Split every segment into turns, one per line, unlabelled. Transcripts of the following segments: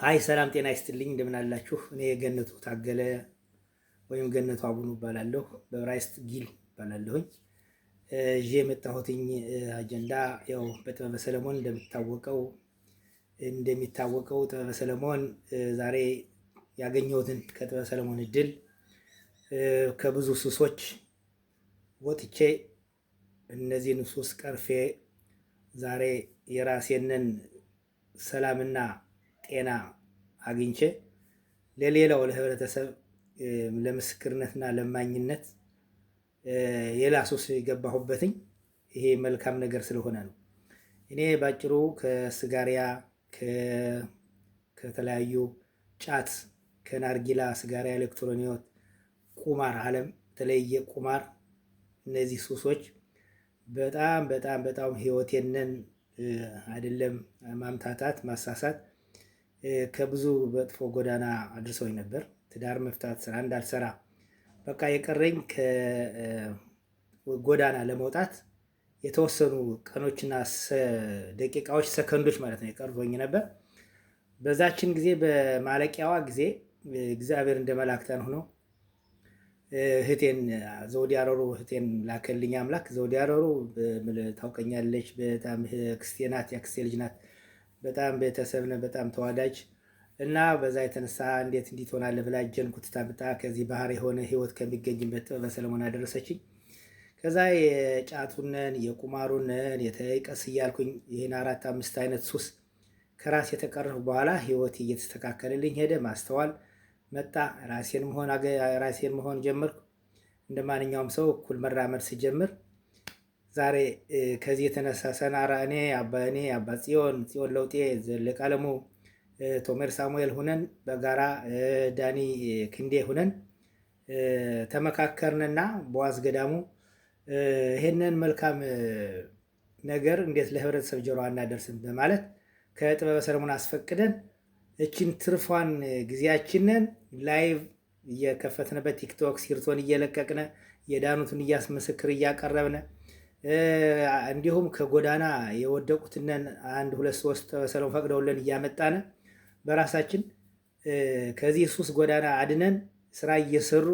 አይ ሰላም ጤና ይስጥልኝ፣ እንደምን አላችሁ? እኔ ገነቱ ታገለ ወይም ገነቱ አቡኑ እባላለሁ። በዕብራይስጥ ጊል እባላለሁኝ። ይዤ የመጣሁትኝ አጀንዳ ያው በጥበበ ሰለሞን እንደሚታወቀው ጥበበ ሰለሞን ዛሬ ያገኘሁትን ከጥበበ ሰለሞን እድል ከብዙ ሱሶች ወጥቼ እነዚህን ሱስ ቀርፌ ዛሬ የራሴንን ሰላምና ጤና አግኝቼ ለሌላው ለህብረተሰብ ለምስክርነትና ለማኝነት ሌላ ሱስ የገባሁበትኝ ይሄ መልካም ነገር ስለሆነ ነው። እኔ ባጭሩ ከስጋሪያ ከተለያዩ ጫት፣ ከናርጊላ፣ ስጋሪያ፣ ኤሌክትሮኒዮት፣ ቁማር፣ ዓለም የተለየ ቁማር፣ እነዚህ ሱሶች በጣም በጣም በጣም ህይወቴንን አይደለም ማምታታት ማሳሳት ከብዙ መጥፎ ጎዳና አድርሰውኝ ነበር። ትዳር መፍታት፣ ስራ እንዳልሰራ በቃ የቀረኝ ከጎዳና ለመውጣት የተወሰኑ ቀኖችና ደቂቃዎች፣ ሰከንዶች ማለት ነው የቀርቶኝ ነበር። በዛችን ጊዜ በማለቂያዋ ጊዜ እግዚአብሔር እንደ መላእክተን ሆኖ እህቴን ዘውዲ አረሩ እህቴን ላከልኝ አምላክ። ዘውዲ አረሩ ታውቀኛለች፣ በጣም ክስቴ ናት፣ ያክስቴ ልጅ ናት። በጣም ቤተሰብ ነን፣ በጣም ተዋዳጅ እና በዛ የተነሳ እንዴት እንዲህ ትሆናለህ ብላ እጄን ኩትታ ብጣ ከዚህ ባህር የሆነ ህይወት ከሚገኝበት ጥበበ ሰለሞን አደረሰችኝ። ከዛ የጫቱነን የቁማሩነን የተቀስ እያልኩኝ ይህን 4-5 አይነት ሱስ ከራስ የተቀረፉ በኋላ ህይወት እየተስተካከለልኝ ሄደ። ማስተዋል መጣ። ራሴን መሆን ጀመርኩ። እንደ ማንኛውም ሰው እኩል መራመድ ስጀምር ዛሬ ከዚህ የተነሳ ሰናራ እኔ አባ ጽዮን ለውጤ፣ ዘለቀ አለሙ፣ ቶሜር ሳሙኤል ሁነን በጋራ ዳኒ ክንዴ ሁነን ተመካከርንና በዋዝ ገዳሙ ይሄንን መልካም ነገር እንዴት ለህብረተሰብ ጆሮ አናደርስም በማለት ከጥበበ ሰለሞን አስፈቅደን እችን ትርፏን ጊዜያችንን ላይቭ እየከፈትንበት ቲክቶክ ሲርቶን እየለቀቅነ የዳኑትን እያስመሰክር እያቀረብነ እንዲሁም ከጎዳና የወደቁትነን 1-2-3 ጥበበ ሰለሞን ፈቅደውልን እያመጣነ በራሳችን ከዚህ ሱስ ጎዳና አድነን ስራ እየሰሩ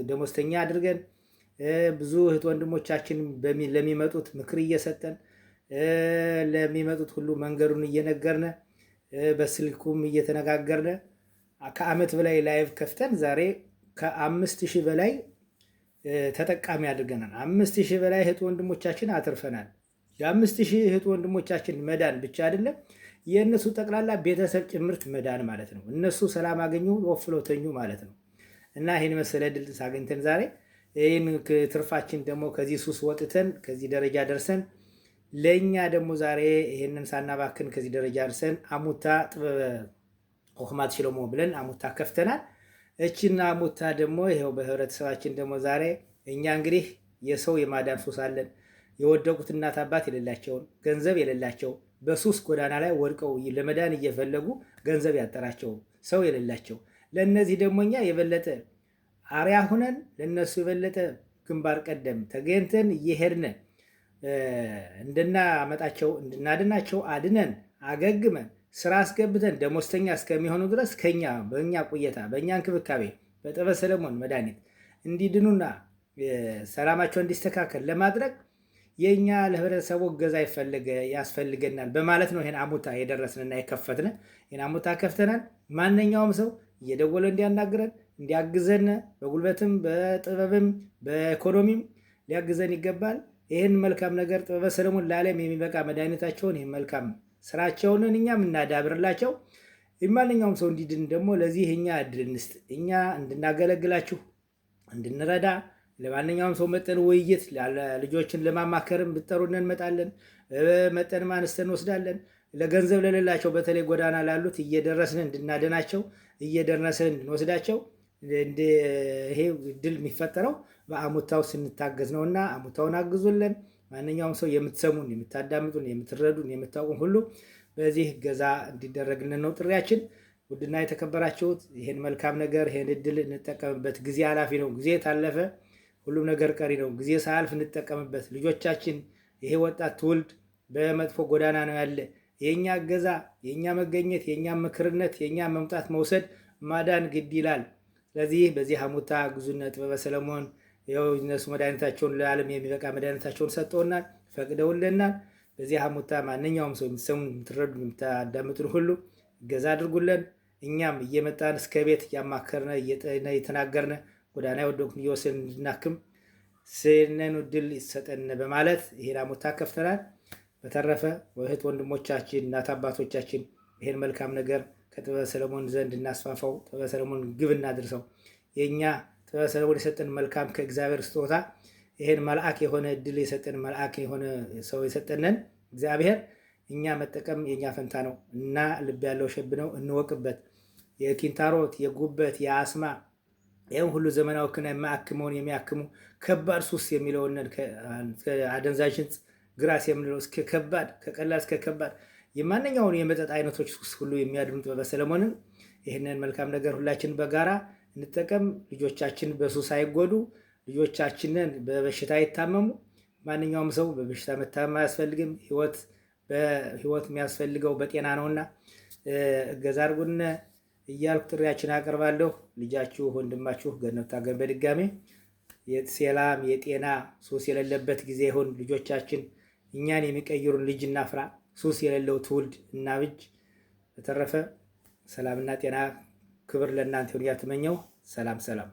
ደሞዝተኛ አድርገን ብዙ እህት ወንድሞቻችን ለሚመጡት ምክር እየሰጠን ለሚመጡት ሁሉ መንገዱን እየነገርነ በስልኩም እየተነጋገርነ ከአመት በላይ ላይቭ ከፍተን ዛሬ ከ5000 በላይ ተጠቃሚ አድርገናል። 5000 በላይ እህት ወንድሞቻችን አትርፈናል። የ5000 እህት ወንድሞቻችን መዳን ብቻ አይደለም የእነሱ ጠቅላላ ቤተሰብ ጭምርት መዳን ማለት ነው። እነሱ ሰላም አገኙ፣ ወፍለው ተኙ ማለት ነው። እና ይህን መሰለ ድል ሳገኝተን ዛሬ ይህን ትርፋችን ደግሞ ከዚህ ሱስ ወጥተን ከዚህ ደረጃ ደርሰን ለእኛ ደግሞ ዛሬ ይህንን ሳናባክን ከዚህ ደረጃ ደርሰን አሙታ ጥበበ ሆክማት ሽሎሞ ብለን አሙታ ከፍተናል። እችና አሙታ ደግሞ ይኸው በህብረተሰባችን ደግሞ ዛሬ እኛ እንግዲህ የሰው የማዳን ሱስ አለን። የወደቁት እናት አባት የሌላቸውን ገንዘብ የሌላቸው በሱስ ጎዳና ላይ ወድቀው ለመዳን እየፈለጉ ገንዘብ ያጠራቸው ሰው የሌላቸው ለእነዚህ ደግሞ እኛ የበለጠ አርያ ሁነን ለእነሱ የበለጠ ግንባር ቀደም ተገኝተን እየሄድን እንድናመጣቸው እንድናድናቸው አድነን አገግመን ስራ አስገብተን ደሞዝተኛ እስከሚሆኑ ድረስ በእኛ ቁየታ በእኛ እንክብካቤ በጥበበ ሰለሞን መድኃኒት እንዲድኑና ሰላማቸው እንዲስተካከል ለማድረግ የእኛ ለህብረተሰቡ እገዛ ያስፈልገናል በማለት ነው ይህን አሙታ የደረስንና የከፈትን። ይህን አሙታ ከፍተናል። ማንኛውም ሰው እየደወለ እንዲያናግረን እንዲያግዘን በጉልበትም በጥበብም በኢኮኖሚም ሊያግዘን ይገባል። ይህን መልካም ነገር ጥበበ ሰለሞን ለዓለም የሚበቃ መድኃኒታቸውን ይህን መልካም ስራቸውን እኛም እናዳብርላቸው። ማንኛውም ሰው እንዲድን ደግሞ ለዚህ እኛ እድል እንስጥ። እኛ እንድናገለግላችሁ እንድንረዳ ለማንኛውም ሰው መጠን ውይይት ልጆችን ለማማከርም ብትጠሩን እንመጣለን። መጠን አንስተን እንወስዳለን። ለገንዘብ ለሌላቸው በተለይ ጎዳና ላሉት እየደረስን እንድናደናቸው እየደረስን እንድንወስዳቸው ይሄ ድል የሚፈጠረው በአሙታው ስንታገዝ ነውና አሙታውን አግዙልን። ማንኛውም ሰው የምትሰሙን የምታዳምጡን የምትረዱን የምታውቁን ሁሉ በዚህ ገዛ እንዲደረግልን ነው ጥሪያችን። ውድና የተከበራችሁት ይህን መልካም ነገር ይህን እድል እንጠቀምበት። ጊዜ ኃላፊ ነው። ጊዜ ታለፈ ሁሉም ነገር ቀሪ ነው። ጊዜ ሳያልፍ እንጠቀምበት። ልጆቻችን ይሄ ወጣት ትውልድ በመጥፎ ጎዳና ነው ያለ። የእኛ እገዛ፣ የእኛ መገኘት፣ የእኛ ምክርነት፣ የእኛ መምጣት መውሰድ ማዳን ግድ ይላል። ስለዚህ በዚህ ሐሙታ ግዙነ ጥበበ ሰለሞን ይኸው እነሱ መድኃኒታቸውን ለዓለም የሚበቃ መድኃኒታቸውን ሰጥተውናል፣ ፈቅደውልናል። በዚህ ሐሙታ ማንኛውም ሰው የምትሰሙ የምትረዱ የምታዳምጡን ሁሉ እገዛ አድርጉልን። እኛም እየመጣን እስከ ቤት እያማከርነ እየተናገርነ ጎዳና የወደቁትን እየወሰድን እንድናክም ስነኑ ድል ይሰጠን በማለት ይሄን ሐሙታ ከፍተናል። በተረፈ እህት ወንድሞቻችን፣ እናት አባቶቻችን ይሄን መልካም ነገር ከጥበበ ሰለሞን ዘንድ እናስፋፋው። ጥበበ ሰለሞን ግብ እናድርሰው። የእኛ ጥበበ ሰለሞን የሰጠን መልካም ከእግዚአብሔር ስጦታ ይሄን መልአክ የሆነ እድል የሰጠን መልአክ የሆነ ሰው የሰጠንን እግዚአብሔር እኛ መጠቀም የእኛ ፈንታ ነው እና ልብ ያለው ሸብ ነው እንወቅበት። የኪንታሮት የጉበት የአስማ ይህም ሁሉ ዘመናዊ ክና የማያክመውን የሚያክሙ ከባድ ሱስ የሚለውን አደንዛዥ ዕፅ ግራስ የምንለው እስከ ከባድ ከቀላል እስከ ከባድ የማንኛውን የመጠጥ አይነቶች ሱስ ሁሉ የሚያድኑ ጥበበ ሰለሞንን ይህንን መልካም ነገር ሁላችን በጋራ እንጠቀም። ልጆቻችን በሱስ አይጎዱ፣ ልጆቻችንን በበሽታ አይታመሙ። ማንኛውም ሰው በበሽታ መታመም አያስፈልግም። ህይወት የሚያስፈልገው በጤና ነውና እገዛ አድርጉን እያልኩ ጥሪያችን አቀርባለሁ። ልጃችሁ ወንድማችሁ ገነት ታገኝ በድጋሜ የሰላም የጤና ሱስ የሌለበት ጊዜ ይሁን። ልጆቻችን እኛን የሚቀይሩን ልጅ እናፍራ። ሱስ የሌለው ትውልድ እናብጅ። በተረፈ ሰላምና ጤና ክብር ለእናንተ ይሁን እያልኩ ተመኘሁ። ሰላም ሰላም።